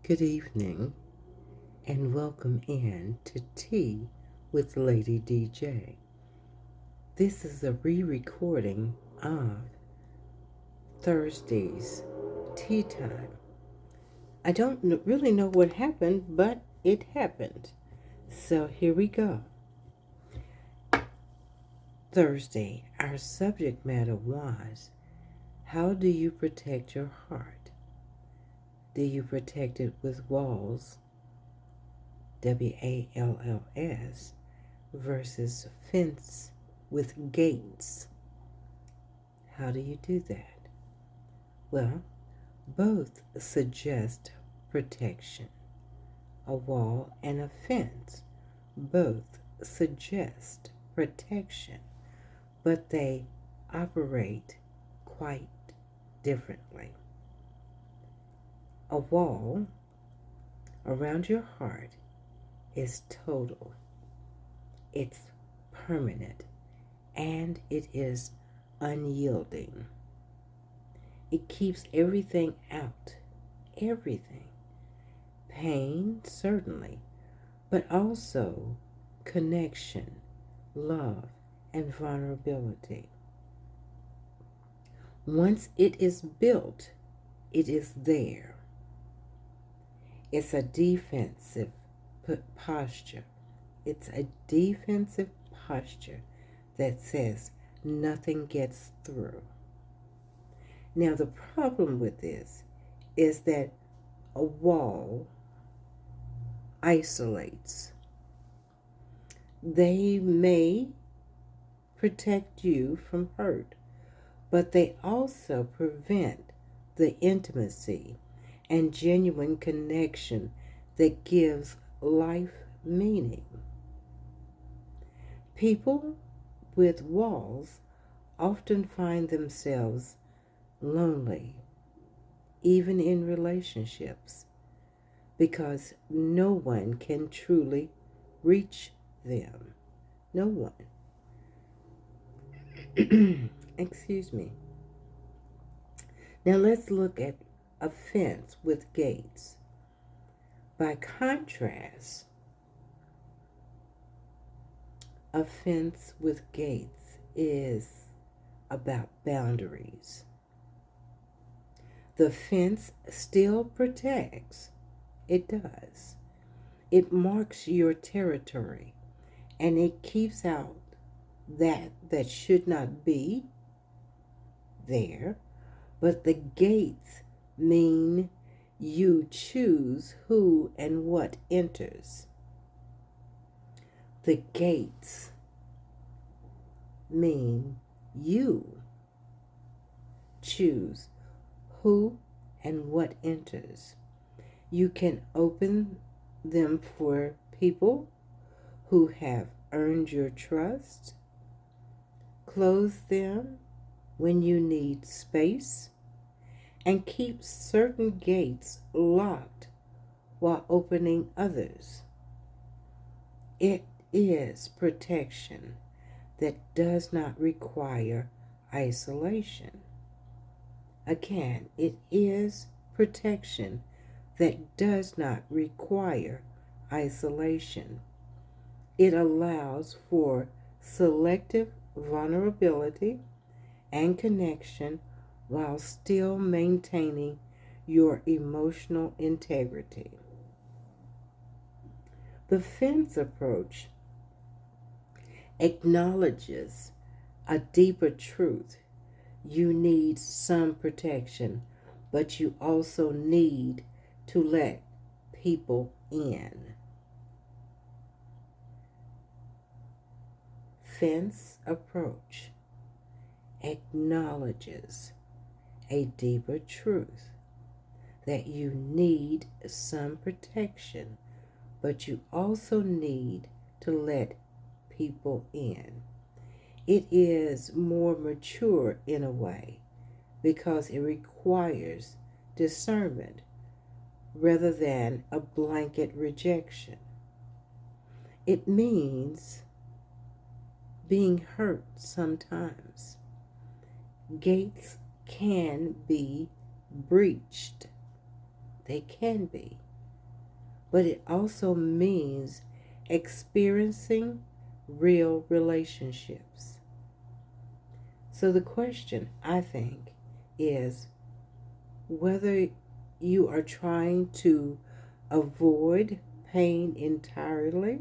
Good evening and welcome in to Tea with Lady DJ. This is a re-recording of Thursday's tea time. I don't really know what happened, but it happened. So here we go. Thursday, our subject matter was, how do you protect your heart? Do you protect it with walls, WALLS, versus fence with gates? How do you do that? Well, both suggest protection. A wall and a fence both suggest protection, but they operate quite differently. A wall around your heart is total, it's permanent, and it is unyielding. It keeps everything out, everything. Pain, certainly, but also connection, love, and vulnerability. Once it is built, it is there. It's a defensive posture. It's a defensive posture that says nothing gets through. Now, the problem with this is that a wall isolates. They may protect you from hurt, but they also prevent the intimacy and genuine connection that gives life meaning. People with walls often find themselves lonely, even in relationships, because no one can truly reach them. No one. Excuse me. Now let's look at a fence with gates. By contrast, a fence with gates is about boundaries. The fence still protects. It does. It marks your territory, and it keeps out that should not be there. But the gates mean you choose who and what enters. The gates mean you choose who and what enters. You can open them for people who have earned your trust, close them when you need space, and keep certain gates locked while opening others. It is protection that does not require isolation. Again, it is protection that does not require isolation. It allows for selective vulnerability and connection while still maintaining your emotional integrity. The fence approach acknowledges a deeper truth. You need some protection, but you also need to let people in. Fence approach acknowledges a deeper truth that you need some protection, but you also need to let people in. It is more mature in a way because it requires discernment rather than a blanket rejection. It means being hurt sometimes. Gates can be breached. They can be. but it also means experiencing real relationships. So the question, I think, is whether you are trying to avoid pain entirely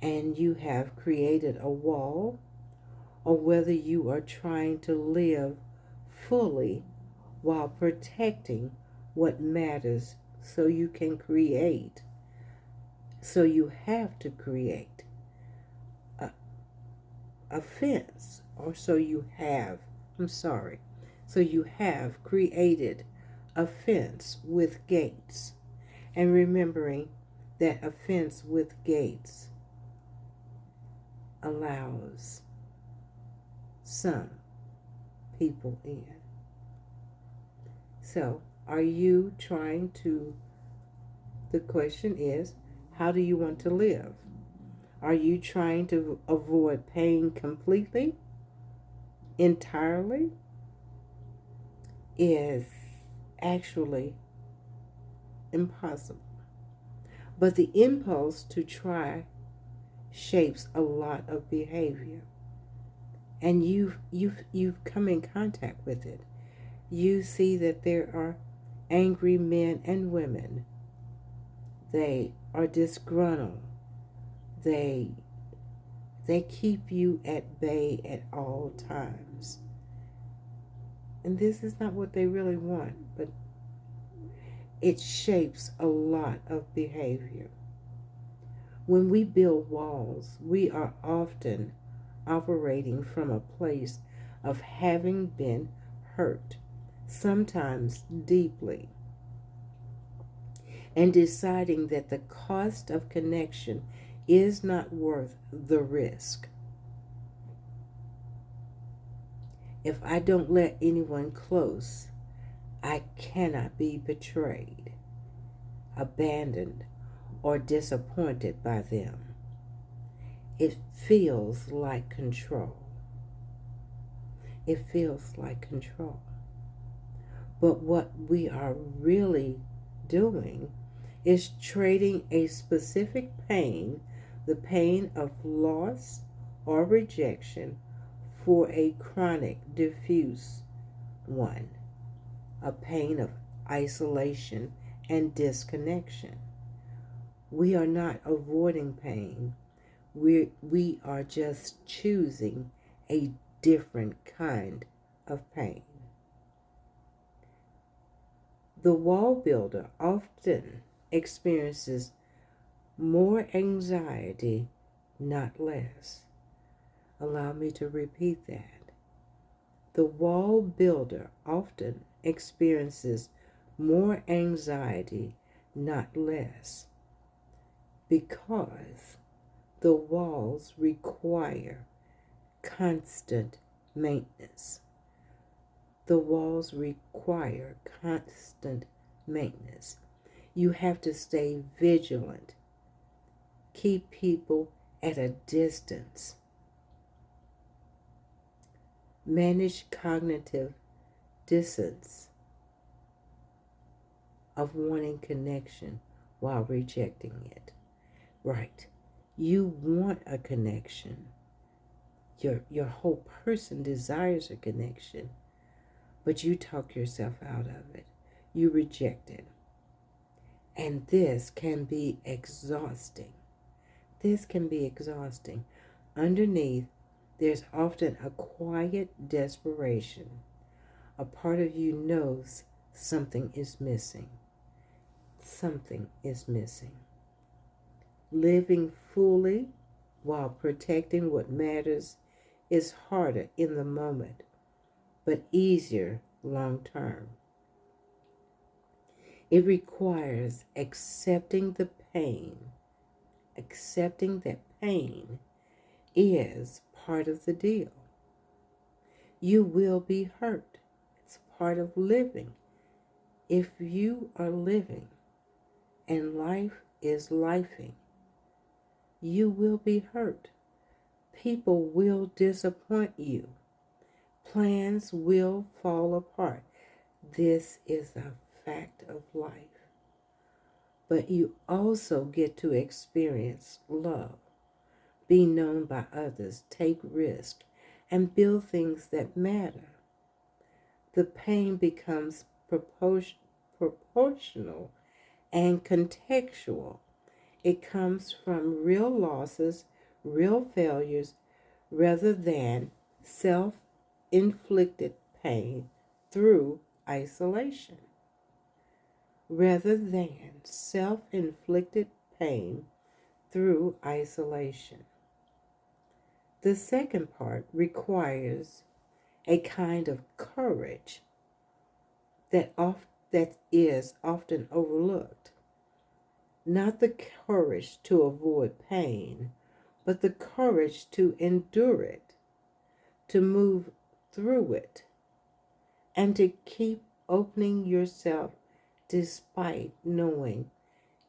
and you have created a wall, or whether you are trying to live fully while protecting what matters so you can create. So you have to create a, a fence, or so you have, so you have created a fence with gates. And remembering that a fence with gates allows some people in. So, are you trying to, the question is, how do you want to live? Are you trying to avoid pain completely, entirely? Is actually impossible. But the impulse to try shapes a lot of behavior. And you've come in contact with it. You see that there are angry men and women. They are disgruntled. They keep you at bay at all times. And this is not what they really want, but it shapes a lot of behavior. When we build walls, we are often operating from a place of having been hurt, sometimes deeply, and deciding that the cost of connection is not worth the risk. If I don't let anyone close, I cannot be betrayed, abandoned, or disappointed by them. It feels like control. It feels like control. But what we are really doing is trading a specific pain, the pain of loss or rejection, for a chronic, diffuse one, a pain of isolation and disconnection. We are not avoiding pain. We are just choosing a different kind of pain. The wall builder often experiences more anxiety, not less. Allow me to repeat that. The wall builder often experiences more anxiety, not less, because the walls require constant maintenance. The walls require constant maintenance. You have to stay vigilant. Keep people at a distance. Manage cognitive dissonance of wanting connection while rejecting it. Right. You want a connection. Your whole person desires a connection, but you talk yourself out of it. You reject it. And this can be exhausting. This can be exhausting. Underneath, there's often a quiet desperation. A part of you knows something is missing. Something is missing. Living fully while protecting what matters is harder in the moment, but easier long term. It requires accepting the pain, accepting that pain is part of the deal. You will be hurt. It's part of living. If you are living and life is lifing, you will be hurt. People will disappoint you. Plans will fall apart. This is a fact of life. but you also get to experience love, be known by others, take risks, and build things that matter. The pain becomes proportional and contextual. It comes from real losses, real failures, rather than self inflicted pain through isolation. Rather than self inflicted pain through isolation. The second part requires a kind of courage that is often overlooked. Not the courage to avoid pain, but the courage to endure it, to move through it, and to keep opening yourself despite knowing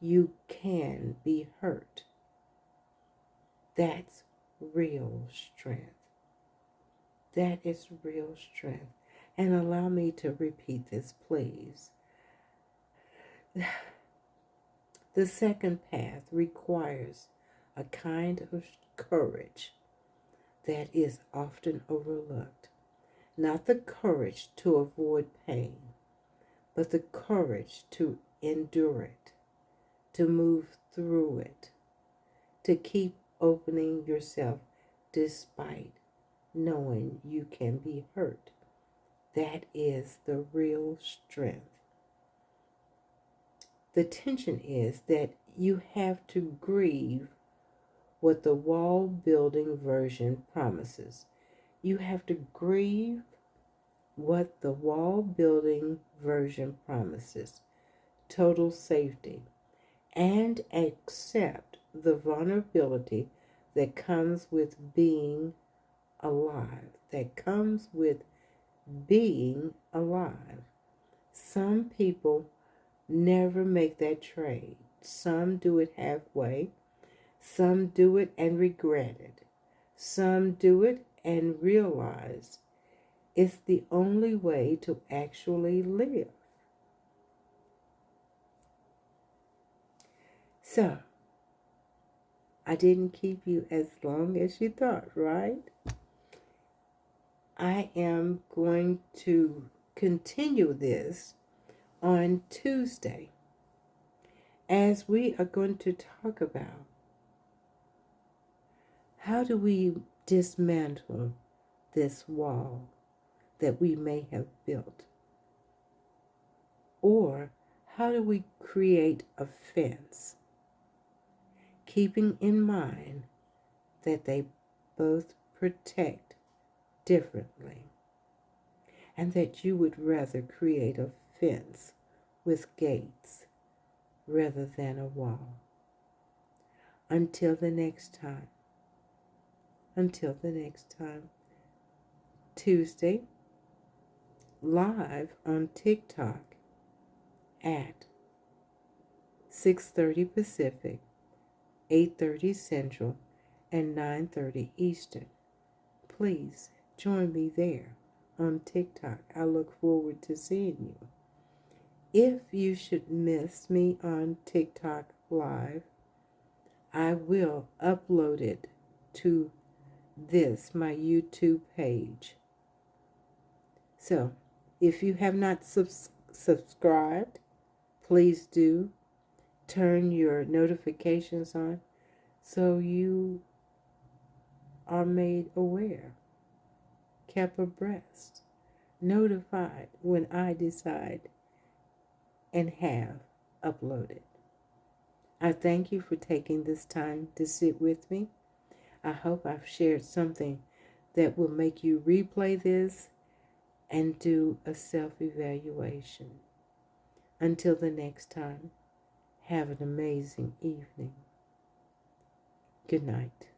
you can be hurt. That's real strength. That is real strength. And allow me to repeat this, please. The second path requires a kind of courage that is often overlooked. Not the courage to avoid pain, but the courage to endure it, to move through it, to keep opening yourself despite knowing you can be hurt. That is the real strength. The tension is that you have to grieve what the wall building version promises. You have to grieve what the wall building version promises: total safety, and accept the vulnerability that comes with being alive, that comes with being alive. Some people never make that trade. Some do it halfway. Some do it and regret it. Some do it and realize it's the only way to actually live. So, I didn't keep you as long as you thought, right? I am going to continue this on Tuesday, as we are going to talk about how do we dismantle this wall that we may have built, or how do we create a fence, keeping in mind that they both protect differently, and that you would rather create a fence with gates rather than a wall. Until the next time, Tuesday, live on TikTok at 6:30 Pacific, 8:30 Central, and 9:30 Eastern. Please join me there on TikTok. I look forward to seeing you. If you should miss me on TikTok Live, I will upload it to my YouTube page. So, if you have not subscribed, please do. Turn your notifications on so you are made aware, kept abreast, notified when I decide and have uploaded. I thank you for taking this time to sit with me. I hope I've shared something that will make you replay this and do a self-evaluation. Until the next time, have an amazing evening. Good night.